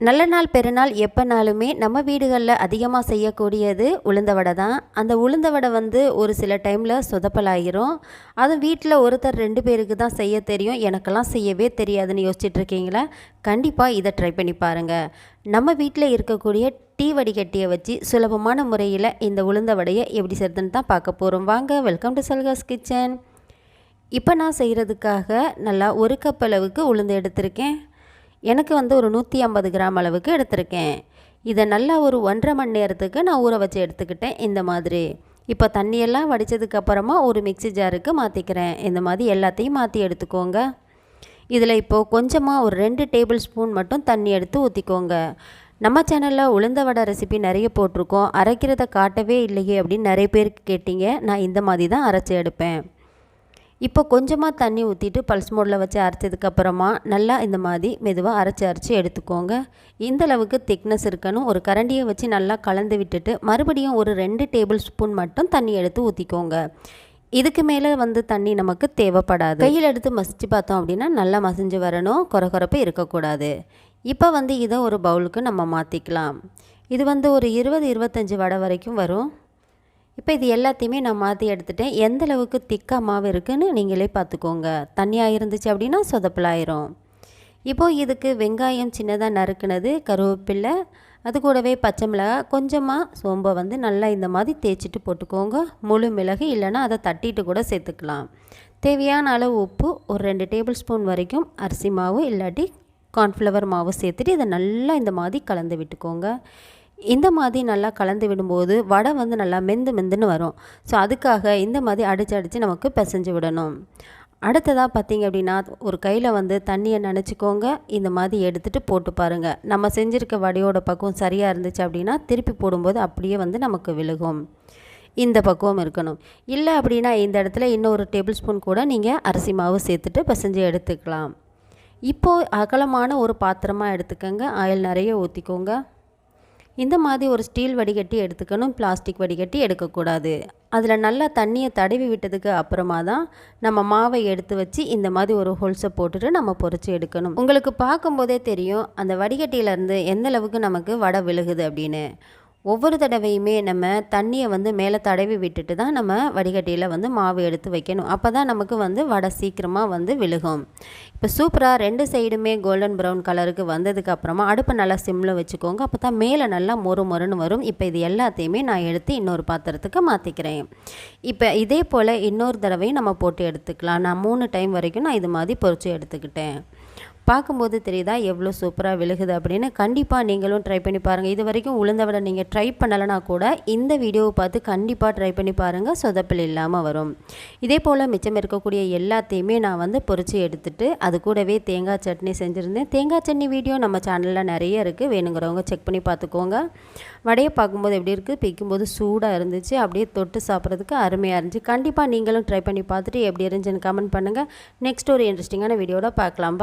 நல்ல நாள் பெருநாள் எப்போனாலுமே நம்ம வீடுகளில் அதிகமாக செய்யக்கூடியது உளுந்த வடை தான். அந்த உளுந்த வடை வந்து ஒரு சில டைமில் சொதப்பலாயிரும். அதுவும் வீட்டில் ஒருத்தர் 2 பேருக்கு தான் செய்ய தெரியும், எனக்கெல்லாம் செய்யவே தெரியாதுன்னு யோசிச்சுட்ருக்கீங்களா? கண்டிப்பாக இதை ட்ரை பண்ணி பாருங்கள். நம்ம வீட்டில் இருக்கக்கூடிய டீ வடிகட்டியை வச்சு சுலபமான முறையில் இந்த உளுந்த வடையை எப்படி செய்கிறதுன்னு தான் பார்க்க போகிறோம். வாங்க, வெல்கம் டு சல்காஸ் கிச்சன். இப்போ நான் செய்கிறதுக்காக நல்லா 1 கப் அளவுக்கு உளுந்து எடுத்திருக்கேன். எனக்கு வந்து ஒரு 150 கிராம் அளவுக்கு எடுத்திருக்கேன். இதை நல்லா ஒரு 1.5 மணி நேரத்துக்கு நான் ஊற வச்சு எடுத்துக்கிட்டேன். இந்த மாதிரி இப்போ தண்ணியெல்லாம் வடித்ததுக்கப்புறமா ஒரு மிக்ஸி ஜாருக்கு மாற்றிக்கிறேன். இந்த மாதிரி எல்லாத்தையும் மாற்றி எடுத்துக்கோங்க. இதில் இப்போது கொஞ்சமாக ஒரு 2 டேபிள் ஸ்பூன் மட்டும் தண்ணி எடுத்து ஊற்றிக்கோங்க. நம்ம சேனலில் உளுந்த வடை ரெசிபி நிறைய போட்டிருக்கோம், அரைக்கிறத காட்டவே இல்லையே அப்படின்னு நிறைய பேருக்கு கேட்டிங்க. நான் இந்த மாதிரி தான் அரைச்சி எடுப்பேன். இப்போ கொஞ்சமாக தண்ணி ஊற்றிட்டு பல்ஸ் மோடில் வச்சு அரைச்சதுக்கப்புறமா நல்லா இந்த மாதிரி மெதுவாக அரைச்சி எடுத்துக்கோங்க. இந்த அளவுக்கு திக்னஸ் இருக்கணும். ஒரு கரண்டியை வச்சு நல்லா கலந்து விட்டுட்டு மறுபடியும் ஒரு 2 டேபிள் ஸ்பூன் மட்டும் தண்ணி எடுத்து ஊற்றிக்கோங்க. இதுக்கு மேலே வந்து தண்ணி நமக்கு தேவைப்படாது. கையில் எடுத்து மசிச்சு பார்த்தோம் அப்படின்னா நல்லா மசிஞ்சு வரணும், கொரகொரப்பு இருக்கக்கூடாது. இப்போ வந்து இதை ஒரு பவுலுக்கு நம்ம மாற்றிக்கலாம். இது வந்து ஒரு 20-25 வடை வரைக்கும் வரும். இப்போ இது எல்லாத்தையுமே நான் மாற்றி எடுத்துட்டேன். எந்த அளவுக்கு திக்காக மாவு இருக்குதுன்னு நீங்களே பார்த்துக்கோங்க. தண்ணியாக இருந்துச்சு அப்படின்னா சொதப்பலாயிரும். இப்போது இதுக்கு வெங்காயம் சின்னதாக நறுக்குனது, கருவேப்பிலை, அது கூடவே பச்சை மிளகாய், கொஞ்சமாக சோம்பை வந்து நல்லா இந்த மாதிரி தேய்ச்சிட்டு போட்டுக்கோங்க. முழு மிளகு இல்லைன்னா அதை தட்டிட்டு கூட சேர்த்துக்கலாம். தேவையான அளவு உப்பு, ஒரு 2 டேபிள் ஸ்பூன் வரைக்கும் அரிசி மாவு இல்லாட்டி கார்ன்ஃப்ளவர் மாவு சேர்த்துட்டு இதை நல்லா இந்த மாதிரி கலந்து விட்டுக்கோங்க. இந்த மாதிரி நல்லா கலந்து விடும்போது வடை வந்து நல்லா மெந்துன்னு வரும். ஸோ அதுக்காக இந்த மாதிரி அடித்து நமக்கு பிசைஞ்சு விடணும். அடுத்ததாக பார்த்திங்க அப்படின்னா ஒரு கையில் வந்து தண்ணியை நனைச்சிக்கோங்க. இந்த மாதிரி எடுத்துகிட்டு போட்டு பாருங்கள். நம்ம செஞ்சுருக்க வடையோட பக்குவம் சரியாக இருந்துச்சு அப்படின்னா திருப்பி போடும்போது அப்படியே வந்து நமக்கு விழுகும். இந்த பக்குவம் இருக்கணும். இல்லை அப்படின்னா இந்த இடத்துல இன்னொரு டேபிள் ஸ்பூன் கூட நீங்கள் அரிசி மாவு சேர்த்துட்டு பிசைஞ்சு எடுத்துக்கலாம். இப்போது அகலமான ஒரு பாத்திரமாக எடுத்துக்கோங்க. ஆயில் நிறைய ஊற்றிக்கோங்க. இந்த மாதிரி ஒரு ஸ்டீல் வடிகட்டி எடுத்துக்கணும், பிளாஸ்டிக் வடிகட்டி எடுக்கக்கூடாது. அதில் நல்லா தண்ணியை தடவி விட்டதுக்கு அப்புறமா தான் நம்ம மாவை எடுத்து வச்சு இந்த மாதிரி ஒரு ஹோல்ஸை போட்டுட்டு நம்ம பொரிச்சு எடுக்கணும். உங்களுக்கு பார்க்கும்போதே தெரியும் அந்த வடிகட்டியிலேருந்து எந்த அளவுக்கு நமக்கு வடை விழுகுது அப்படின்னு. ஒவ்வொரு தடவையுமே நம்ம தண்ணியை வந்து மேலே தடவி விட்டுட்டு தான் நம்ம வடிகட்டியில் வந்து மாவு எடுத்து வைக்கணும். அப்போ தான் நமக்கு வந்து வடை சீக்கிரமாக வந்து விழுகும். இப்போ சூப்பராக 2 சைடுமே கோல்டன் ப்ரௌன் கலருக்கு வந்ததுக்கப்புறமா அடுப்பை நல்லா சிம்மில் வச்சுக்கோங்க. அப்போ தான் மேலே நல்லா மொறுன்னு வரும். இப்போ இது எல்லாத்தையுமே நான் எடுத்து இன்னொரு பாத்திரத்துக்கு மாற்றிக்கிறேன். இப்போ இதே போல் இன்னொரு தடவையும் நம்ம போட்டு எடுத்துக்கலாம். நான் 3 டைம் வரைக்கும் நான் இது மாதிரி பொரிச்சு எடுத்துக்கிட்டேன். பார்க்கும்போது தெரியுதா எவ்வளோ சூப்பராக விழுகுது அப்படின்னு. கண்டிப்பாக நீங்களும் ட்ரை பண்ணி பாருங்கள். இது வரைக்கும் உளுந்த வடை நீங்கள் ட்ரை பண்ணலைன்னா கூட இந்த வீடியோவை பார்த்து கண்டிப்பாக ட்ரை பண்ணி பாருங்கள், சொதப்பல் இல்லாமல் வரும். இதே போல் மிச்சம் இருக்கக்கூடிய எல்லாத்தையுமே நான் வந்து பொரித்து எடுத்துகிட்டு அது கூடவே தேங்காய் சட்னி செஞ்சுருந்தேன். தேங்காய் சட்னி வீடியோ நம்ம சேனலில் நிறைய இருக்குது, வேணுங்கிறவங்க செக் பண்ணி பார்த்துக்கோங்க. வடையை பார்க்கும்போது எப்படி இருக்குது, பிக்கும்போது சூடாக இருந்துச்சு, அப்படியே தொட்டு சாப்பிட்றதுக்கு அருமையாக இருந்துச்சு. கண்டிப்பாக நீங்களும் ட்ரை பண்ணி பார்த்துட்டு எப்படி இருந்துச்சுன்னு கமெண்ட் பண்ணுங்கள். நெக்ஸ்ட் ஒரு இன்ட்ரெஸ்டிங்கான வீடியோட பார்க்கலாம்.